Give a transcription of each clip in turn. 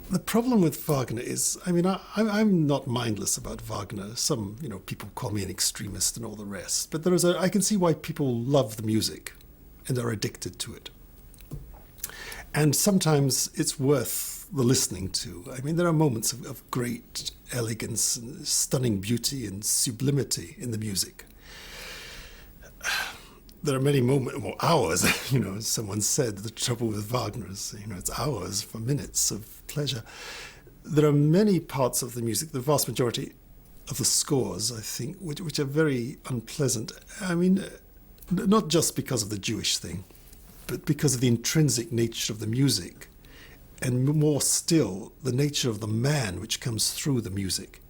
The problem with Wagner is, I mean, I'm not mindless about Wagner. Some, people call me an extremist and all the rest. But I can see why people love the music and are addicted to it. And sometimes it's worth the listening to. I mean, there are moments of great elegance and stunning beauty and sublimity in the music. There are many moments, well, hours, as someone said, the trouble with Wagner is, it's hours for minutes of pleasure. There are many parts of the music, the vast majority of the scores, I think, which are very unpleasant. I mean, not just because of the Jewish thing, but because of the intrinsic nature of the music, and more still, the nature of the man which comes through the music.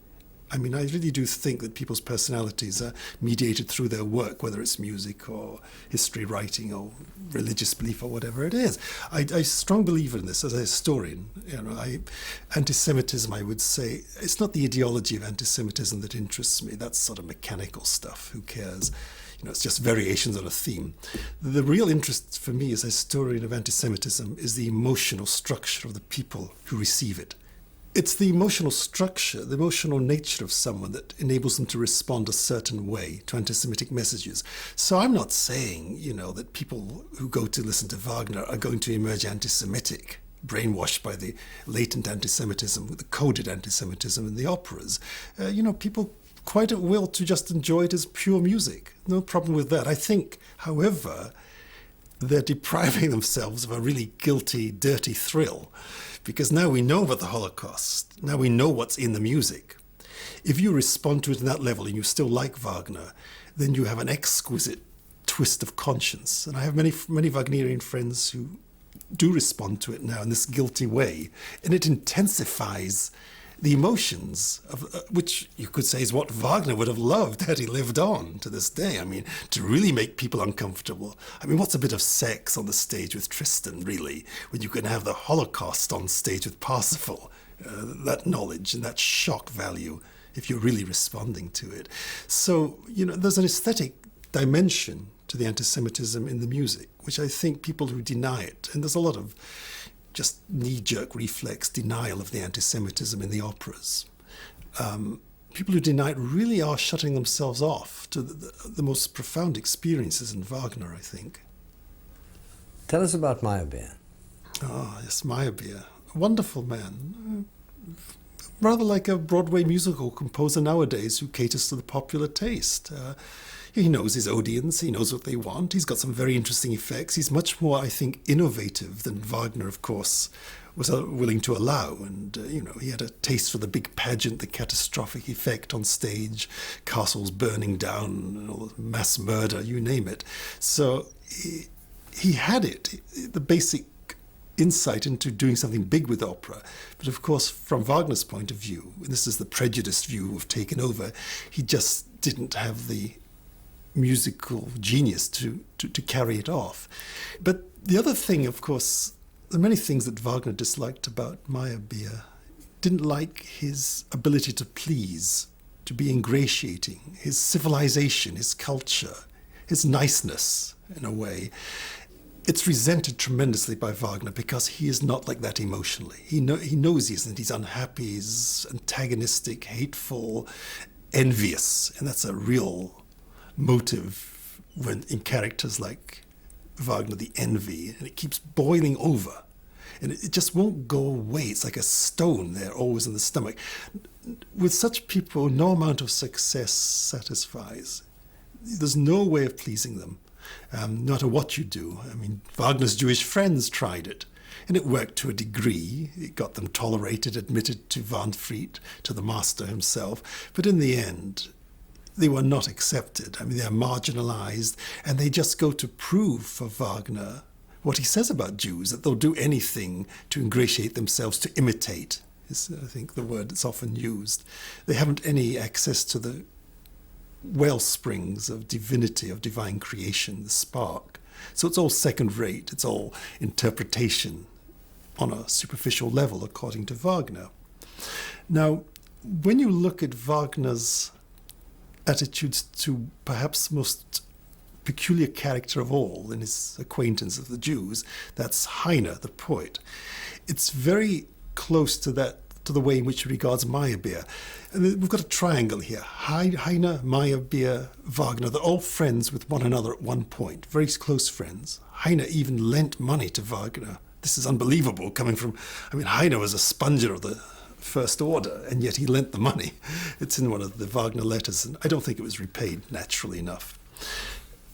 I mean, I really do think that people's personalities are mediated through their work, whether it's music or history writing or religious belief or whatever it is. I'm a strong believer in this as a historian. Anti-Semitism, I would say, it's not the ideology of anti-Semitism that interests me. That's sort of mechanical stuff. Who cares? It's just variations on a theme. The real interest for me as a historian of anti-Semitism is the emotional structure of the people who receive it. It's the emotional structure, the emotional nature of someone that enables them to respond a certain way to anti-Semitic messages. So I'm not saying, that people who go to listen to Wagner are going to emerge anti-Semitic, brainwashed by the latent anti-Semitism, the coded anti-Semitism in the operas. People quite at will to just enjoy it as pure music. No problem with that. I think, however, they're depriving themselves of a really guilty, dirty thrill. Because now we know about the Holocaust. Now we know what's in the music. If you respond to it on that level and you still like Wagner, then you have an exquisite twist of conscience. And I have many Wagnerian friends who do respond to it now in this guilty way. And it intensifies the emotions, which you could say is what Wagner would have loved had he lived on to this day. I mean, to really make people uncomfortable. I mean, what's a bit of sex on the stage with Tristan, really, when you can have the Holocaust on stage with Parsifal? That knowledge and that shock value, if you're really responding to it. So, there's an aesthetic dimension to the anti-Semitism in the music, which I think people who deny it, and there's a lot of just knee-jerk reflex denial of the anti-Semitism in the operas. People who deny it really are shutting themselves off to the most profound experiences in Wagner, I think. Tell us about Meyerbeer. Ah, yes, Meyerbeer. A wonderful man. Rather like a Broadway musical composer nowadays who caters to the popular taste. He knows his audience, he knows what they want, he's got some very interesting effects. He's much more, I think, innovative than Wagner, of course, was willing to allow. And, he had a taste for the big pageant, the catastrophic effect on stage, castles burning down, mass murder, you name it. So he had it, the basic insight into doing something big with opera. But of course, from Wagner's point of view, and this is the prejudiced view we've taken over, he just didn't have the musical genius to carry it off. But the other thing, of course, there are many things that Wagner disliked about Meyerbeer. Didn't like his ability to please, to be ingratiating, his civilization, his culture, his niceness, in a way. It's resented tremendously by Wagner because he is not like that emotionally. He knows he isn't. He's unhappy, he's antagonistic, hateful, envious, and that's a real motive when in characters like Wagner, the envy, and it keeps boiling over. And it just won't go away. It's like a stone there, always in the stomach. With such people, no amount of success satisfies. There's no way of pleasing them, no matter what you do. I mean, Wagner's Jewish friends tried it, and it worked to a degree. It got them tolerated, admitted to Wahnfried, to the master himself. But in the end, they were not accepted. I mean, they're marginalized, and they just go to prove for Wagner what he says about Jews, that they'll do anything to ingratiate themselves, to imitate, is, I think, the word that's often used. They haven't any access to the well springs of divinity, of divine creation, the spark. So it's all second rate, it's all interpretation on a superficial level, according to Wagner. Now, when you look at Wagner's attitudes to perhaps most peculiar character of all in his acquaintance of the Jews, that's Heine, the poet. It's very close to that, to the way in which he regards Meyerbeer. And we've got a triangle here. Heine, Meyerbeer, Wagner, they're all friends with one another at one point, very close friends. Heine even lent money to Wagner. This is unbelievable coming from, Heine was a sponger of the First Order, and yet he lent the money. It's in one of the Wagner letters, and I don't think it was repaid, naturally enough.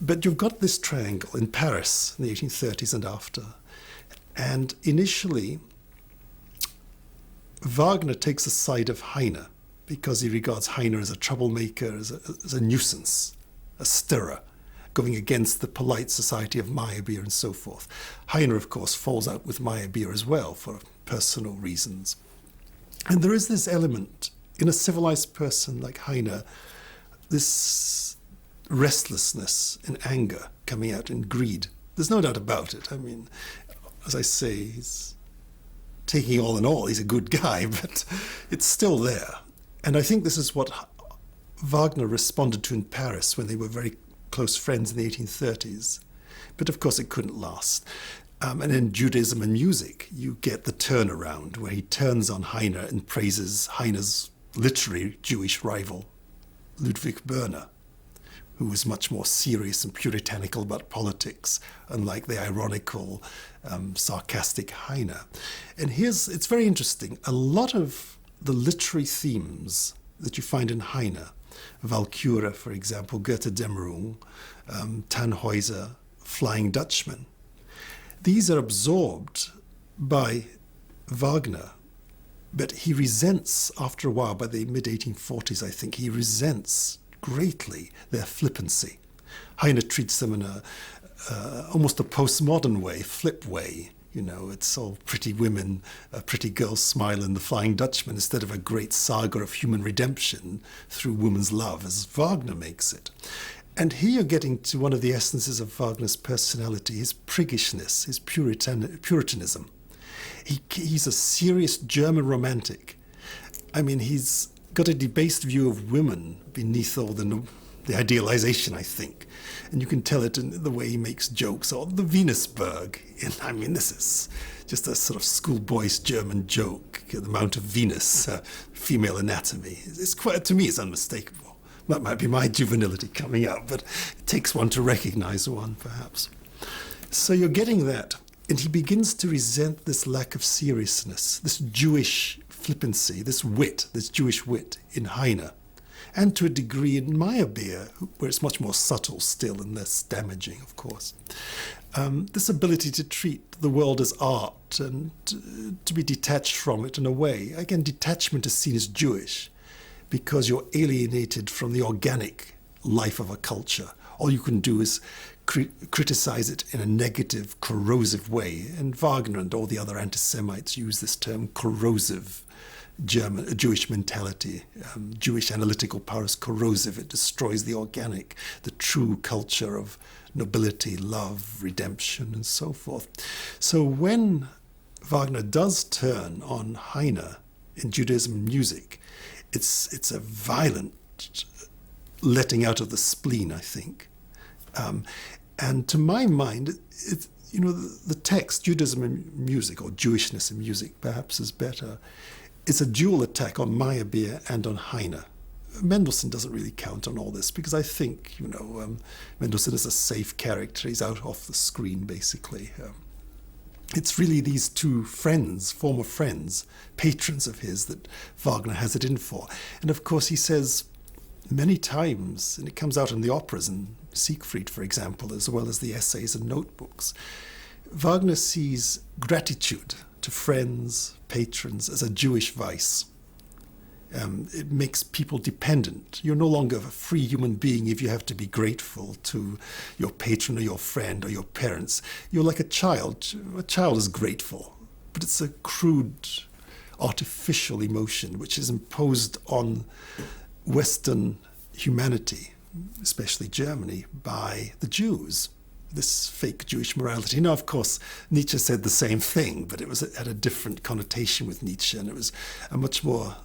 But you've got this triangle in Paris in the 1830s and after. And initially, Wagner takes the side of Heine because he regards Heine as a troublemaker, as a nuisance, a stirrer, going against the polite society of Meyerbeer and so forth. Heine, of course, falls out with Meyerbeer as well for personal reasons. And there is this element in a civilized person like Heine, this restlessness and anger coming out in greed. There's no doubt about it. As I say, he's taking all in all, he's a good guy, but it's still there. And I think this is what Wagner responded to in Paris when they were very close friends in the 1830s. But of course it couldn't last. And in Judaism and music, you get the turnaround where he turns on Heine and praises Heine's literary Jewish rival, Ludwig Börner, who was much more serious and puritanical about politics, unlike the ironical, sarcastic Heine. And it's very interesting. A lot of the literary themes that you find in Heine, Walküre, for example, Götterdämmerung, Tannhäuser, Flying Dutchman, these are absorbed by Wagner, but he resents, after a while, by the mid-1840s, I think, he resents greatly their flippancy. Heine treats them in almost a postmodern way, flip way. It's all pretty women, pretty girls smile in The Flying Dutchman instead of a great saga of human redemption through woman's love, as Wagner makes it. And here you're getting to one of the essences of Wagner's personality, his priggishness, his puritanism. He's a serious German romantic. He's got a debased view of women beneath all the idealization, I think. And you can tell it in the way he makes jokes, or the Venusberg. And this is just a sort of schoolboy's German joke, the Mount of Venus, female anatomy. It's quite, to me, it's unmistakable. That might be my juvenility coming out, but it takes one to recognize one, perhaps. So you're getting that. And he begins to resent this lack of seriousness, this Jewish flippancy, this wit, this Jewish wit in Heine, and to a degree in Meyerbeer, where it's much more subtle still and less damaging, of course. This ability to treat the world as art and to be detached from it in a way. Again, detachment is seen as Jewish because you're alienated from the organic life of a culture. All you can do is criticize it in a negative, corrosive way. And Wagner and all the other anti-Semites use this term corrosive Jewish mentality. Jewish analytical power is corrosive. It destroys the organic, the true culture of nobility, love, redemption, and so forth. So when Wagner does turn on Heine in Judaism and music, it's a violent letting out of the spleen, I think. And to my mind, the text, Judaism and music, or Jewishness in music perhaps is better, it's a dual attack on Meyerbeer and on Heine. Mendelssohn doesn't really count on all this because I think, Mendelssohn is a safe character. He's out off the screen, basically. It's really these two friends, former friends, patrons of his, that Wagner has it in for. And of course, he says many times, and it comes out in the operas, in Siegfried, for example, as well as the essays and notebooks, Wagner sees gratitude to friends, patrons, as a Jewish vice. It makes people dependent. You're no longer a free human being if you have to be grateful to your patron or your friend or your parents. You're like a child. A child is grateful, but it's a crude, artificial emotion which is imposed on Western humanity, especially Germany, by the Jews. This fake Jewish morality. Now, of course, Nietzsche said the same thing, but it had a different connotation with Nietzsche, and it was a much more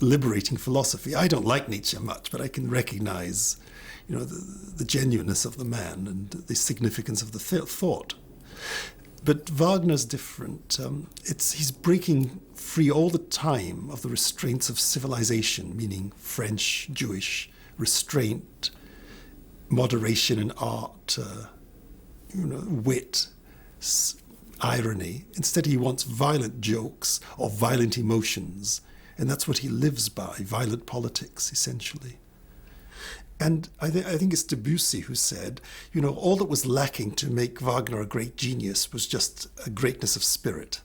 liberating philosophy. I don't like Nietzsche much, but I can recognize, the genuineness of the man and the significance of the thought. But Wagner's different. He's breaking free all the time of the restraints of civilization, meaning French, Jewish restraint, moderation in art, wit, irony. Instead, he wants violent jokes or violent emotions, and that's what he lives by, violent politics, essentially. And I think it's Debussy who said, all that was lacking to make Wagner a great genius was just a greatness of spirit.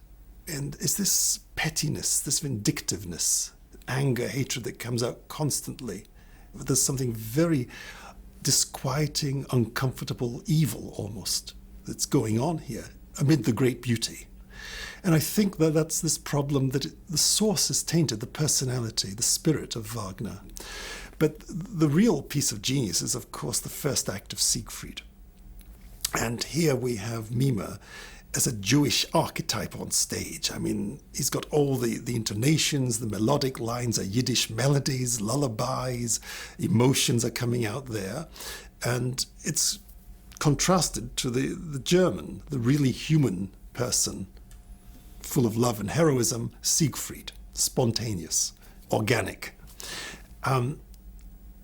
And it's this pettiness, this vindictiveness, anger, hatred that comes out constantly. There's something very disquieting, uncomfortable, evil almost that's going on here amid the great beauty. And I think that that's this problem that the source is tainted, the personality, the spirit of Wagner. But the real piece of genius is, of course, the first act of Siegfried. And here we have Mime as a Jewish archetype on stage. I mean, he's got all the intonations, the melodic lines are Yiddish melodies, lullabies, emotions are coming out there. And it's contrasted to the German, the really human person, full of love and heroism, Siegfried, spontaneous, organic.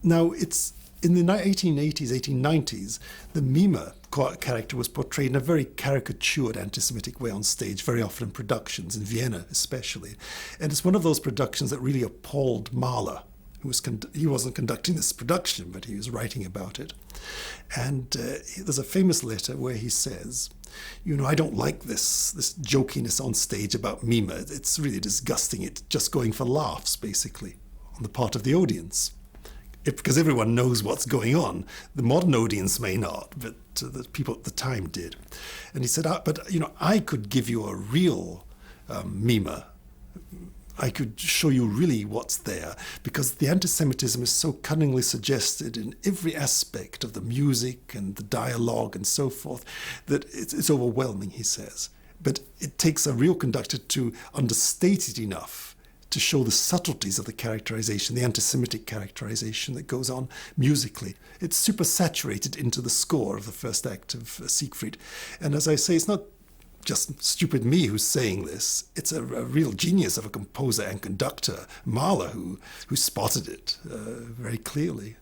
Now, it's in the 1880s, 1890s, the Mime character was portrayed in a very caricatured anti-Semitic way on stage, very often in productions, in Vienna especially. And it's one of those productions that really appalled Mahler, he wasn't conducting this production, but he was writing about it. And there's a famous letter where he says, I don't like this jokiness on stage about Mime. It's really disgusting. It's just going for laughs, basically, on the part of the audience. Because everyone knows what's going on. The modern audience may not, but the people at the time did. And he said, I could give you a real Mime. I could show you really what's there, because the anti-Semitism is so cunningly suggested in every aspect of the music and the dialogue and so forth that it's overwhelming, he says. But it takes a real conductor to understate it enough to show the subtleties of the characterization, the anti-Semitic characterization that goes on musically. It's super saturated into the score of the first act of Siegfried. And as I say, it's not just stupid me who's saying this. It's a real genius of a composer and conductor, Mahler, who spotted it very clearly.